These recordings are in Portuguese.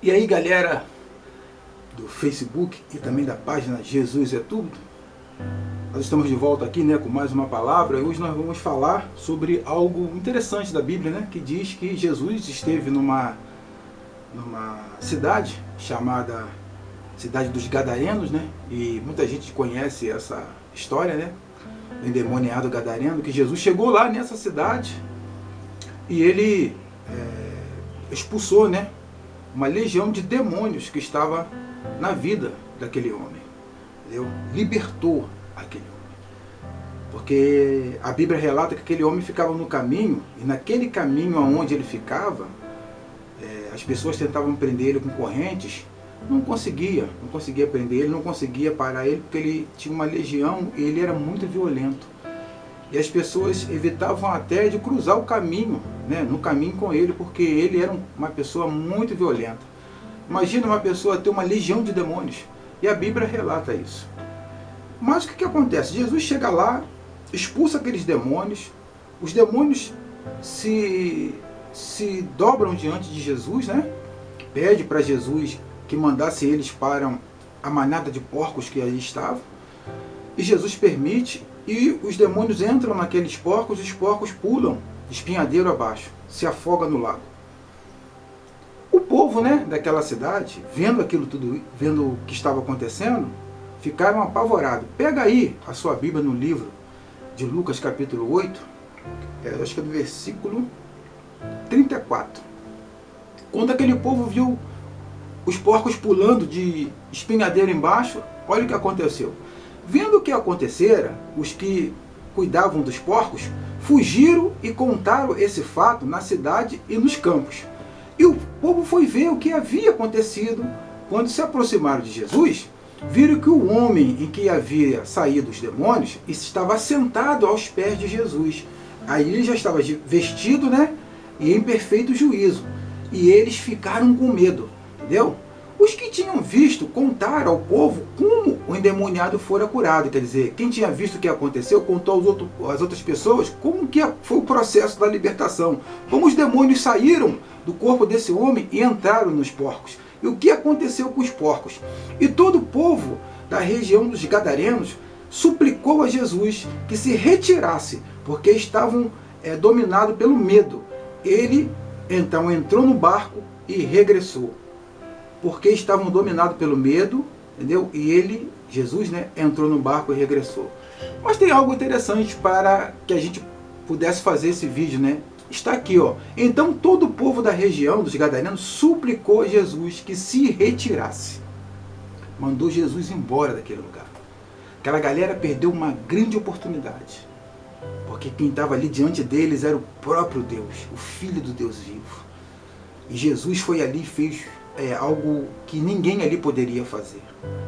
E aí, galera do Facebook e também da página Jesus é Tudo, nós estamos de volta aqui, né, com mais uma palavra. E hoje nós vamos falar sobre algo interessante da Bíblia, né, que diz que Jesus esteve numa cidade chamada Cidade dos Gadarenos, né, e muita gente conhece essa história, né, do endemoniado gadareno, que Jesus chegou lá nessa cidade e ele expulsou, né, uma legião de demônios que estava na vida daquele homem. Entendeu? Libertou aquele homem. Porque a Bíblia relata que aquele homem ficava no caminho, e naquele caminho aonde ele ficava, as pessoas tentavam prender ele com correntes, não conseguia prender ele, não conseguia parar ele, porque ele tinha uma legião e ele era muito violento. E as pessoas evitavam até de cruzar o caminho, né, no caminho com ele, porque ele era uma pessoa muito violenta. Imagina uma pessoa ter uma legião de demônios, e a Bíblia relata isso. Mas o que acontece? Jesus chega lá, expulsa aqueles demônios, os demônios se dobram diante de Jesus, né? Pede para Jesus que mandasse eles para a manada de porcos que aí estavam, e Jesus permite, e os demônios entram naqueles porcos, e os porcos pulam espinhadeiro abaixo, se afogam no lago. O povo, né, daquela cidade, vendo aquilo tudo, vendo o que estava acontecendo, ficaram apavorados. Pega aí a sua Bíblia no livro de Lucas capítulo 8, acho que é do versículo 34. Quando aquele povo viu os porcos pulando de espinhadeiro embaixo, olha o que aconteceu. Vendo o que acontecera, os que cuidavam dos porcos fugiram e contaram esse fato na cidade e nos campos. E o povo foi ver o que havia acontecido. Quando se aproximaram de Jesus, viram que o homem em que havia saído os demônios estava sentado aos pés de Jesus. Aí ele já estava vestido, né, e em perfeito juízo. E eles ficaram com medo, entendeu? Os que tinham visto contaram ao povo como o endemoniado fora curado. Quer dizer, quem tinha visto o que aconteceu contou às outras pessoas como que foi o processo da libertação. Como os demônios saíram do corpo desse homem e entraram nos porcos. E o que aconteceu com os porcos. E todo o povo da região dos Gadarenos suplicou a Jesus que se retirasse, porque estavam dominados pelo medo. Ele então entrou no barco e regressou, porque estavam dominados pelo medo, entendeu? E ele, Jesus, né, entrou no barco e regressou. Mas tem algo interessante para que a gente pudesse fazer esse vídeo, né? Está aqui, ó. Então todo o povo da região dos Gadarenos suplicou a Jesus que se retirasse. Mandou Jesus embora daquele lugar. Aquela galera perdeu uma grande oportunidade, porque quem estava ali diante deles era o próprio Deus, o Filho do Deus vivo. E Jesus foi ali e fez algo que ninguém ali poderia fazer,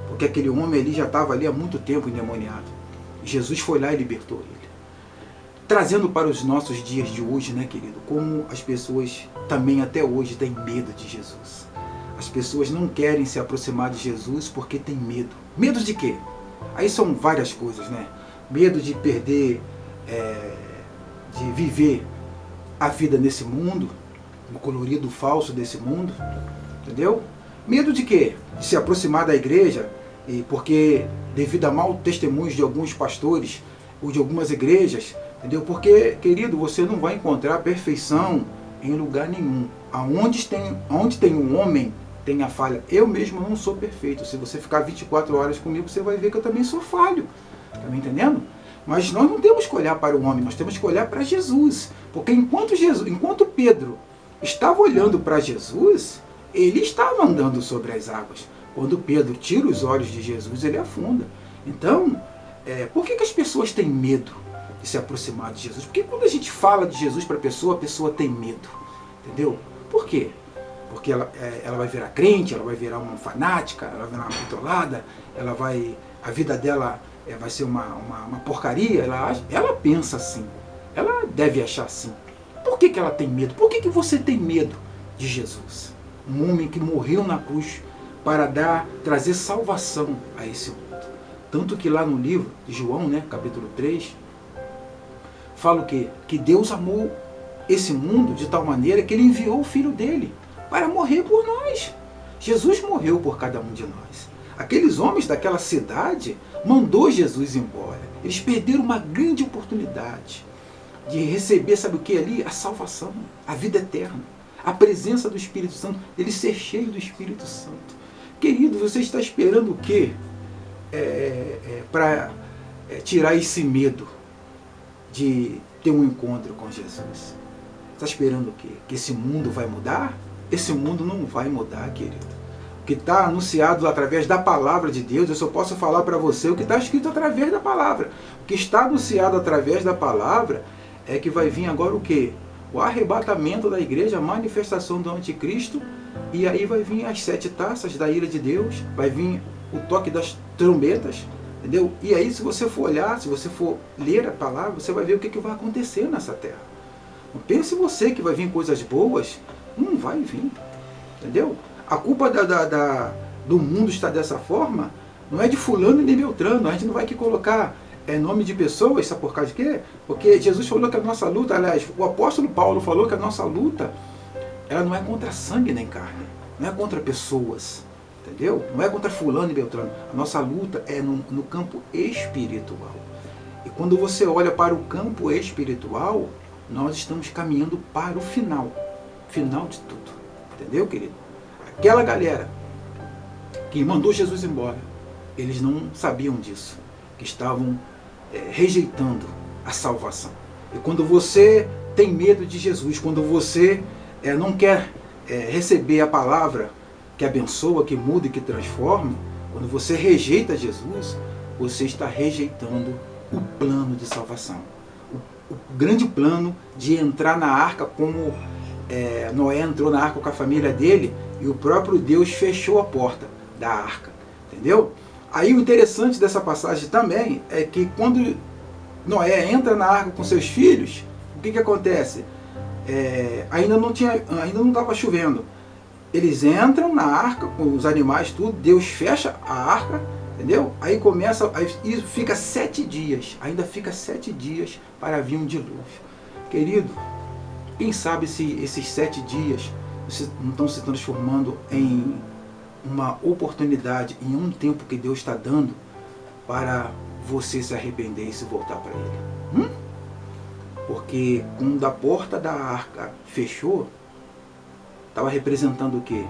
porque aquele homem ali já estava ali há muito tempo endemoniado. E Jesus foi lá e libertou ele. Trazendo para os nossos dias de hoje, né, querido, como as pessoas também até hoje têm medo de Jesus. As pessoas não querem se aproximar de Jesus porque têm medo. Medo de quê? Aí são várias coisas, né? Medo de perder, de viver a vida nesse mundo, no colorido falso desse mundo, entendeu? Medo de quê? De se aproximar da igreja, porque devido a maus testemunhos de alguns pastores ou de algumas igrejas, entendeu? Porque, querido, você não vai encontrar perfeição em lugar nenhum. Onde tem um homem, tem a falha. Eu mesmo não sou perfeito. Se você ficar 24 horas comigo, você vai ver que eu também sou falho. Tá me entendendo? Mas nós não temos que olhar para o homem, nós temos que olhar para Jesus. Porque enquanto Pedro estava olhando para Jesus, ele estava andando sobre as águas. Quando Pedro tira os olhos de Jesus, ele afunda. Então, por que as pessoas têm medo de se aproximar de Jesus? Porque quando a gente fala de Jesus para a pessoa tem medo. Entendeu? Por quê? Porque ela vai virar crente, ela vai virar uma fanática, ela vai virar uma bitolada, a vida dela vai ser uma porcaria. Ela pensa assim, ela deve achar assim. Por que ela tem medo? Por que você tem medo de Jesus? Um homem que morreu na cruz para trazer salvação a esse mundo. Tanto que lá no livro de João, né, capítulo 3, fala o quê? Que Deus amou esse mundo de tal maneira que ele enviou o Filho dele para morrer por nós. Jesus morreu por cada um de nós. Aqueles homens daquela cidade mandou Jesus embora. Eles perderam uma grande oportunidade de receber, sabe o que ali? A salvação, a vida eterna, a presença do Espírito Santo, ele ser cheio do Espírito Santo. Querido, você está esperando o quê? Para tirar esse medo de ter um encontro com Jesus. Está esperando o quê? Que esse mundo vai mudar? Esse mundo não vai mudar, querido. O que está anunciado através da palavra de Deus, eu só posso falar para você o que está escrito através da palavra. O que está anunciado através da palavra é que vai vir agora o quê? O arrebatamento da igreja, a manifestação do anticristo, e aí vai vir as 7 taças da ira de Deus, vai vir o toque das trombetas, entendeu? E aí, se você for olhar, se você for ler a palavra, você vai ver o que vai acontecer nessa terra. Não pense você que vai vir coisas boas, não vai vir, entendeu? A culpa do mundo estar dessa forma não é de fulano nem beltrano. A gente não vai aqui colocar nome de pessoas, sabe por causa de quê? Porque Jesus falou que a nossa luta, aliás, o apóstolo Paulo falou que a nossa luta, ela não é contra sangue nem carne, não é contra pessoas, entendeu? Não é contra fulano e beltrano. A nossa luta é no campo espiritual. E quando você olha para o campo espiritual, nós estamos caminhando para o final de tudo, entendeu, querido? Aquela galera que mandou Jesus embora, eles não sabiam disso, que estavam rejeitando a salvação. E quando você tem medo de Jesus, quando você não quer receber a palavra que abençoa, que muda e que transforma, quando você rejeita Jesus, você está rejeitando o plano de salvação. O grande plano de entrar na arca, como Noé entrou na arca com a família dele, e o próprio Deus fechou a porta da arca, entendeu? Aí o interessante dessa passagem também é que quando Noé entra na arca com seus filhos, o que acontece? Ainda não estava chovendo. Eles entram na arca com os animais, tudo, Deus fecha a arca, entendeu? Aí começa, e fica 7 dias, ainda fica 7 dias para vir um dilúvio. Querido, quem sabe se esses 7 dias não estão se transformando em uma oportunidade, em um tempo que Deus está dando para você se arrepender e se voltar para Ele. Porque quando a porta da arca fechou, estava representando o quê?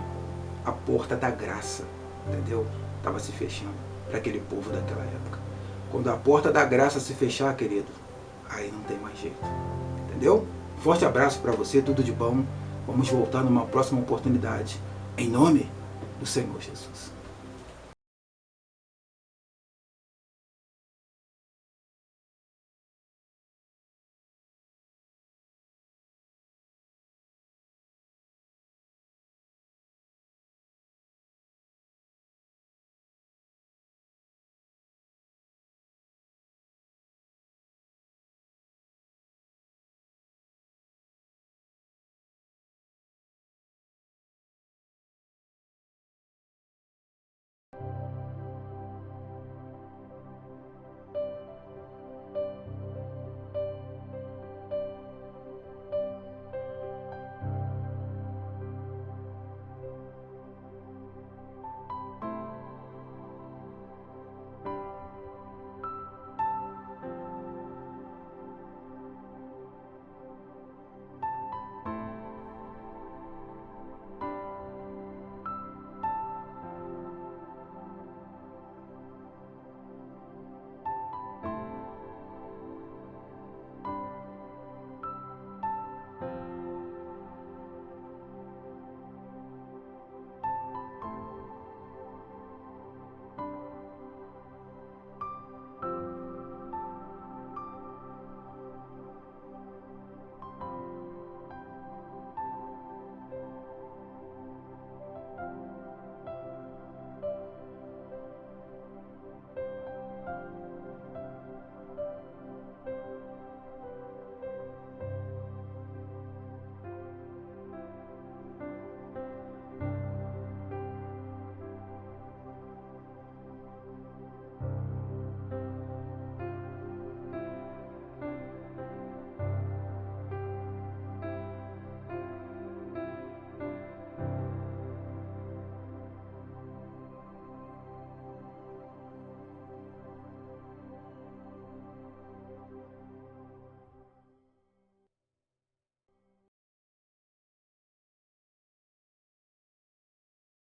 A porta da graça, entendeu? Estava se fechando para aquele povo daquela época. Quando a porta da graça se fechar, querido, aí não tem mais jeito, entendeu? Forte abraço para você, tudo de bom. Vamos voltar numa próxima oportunidade. Em nome do Senhor Jesus.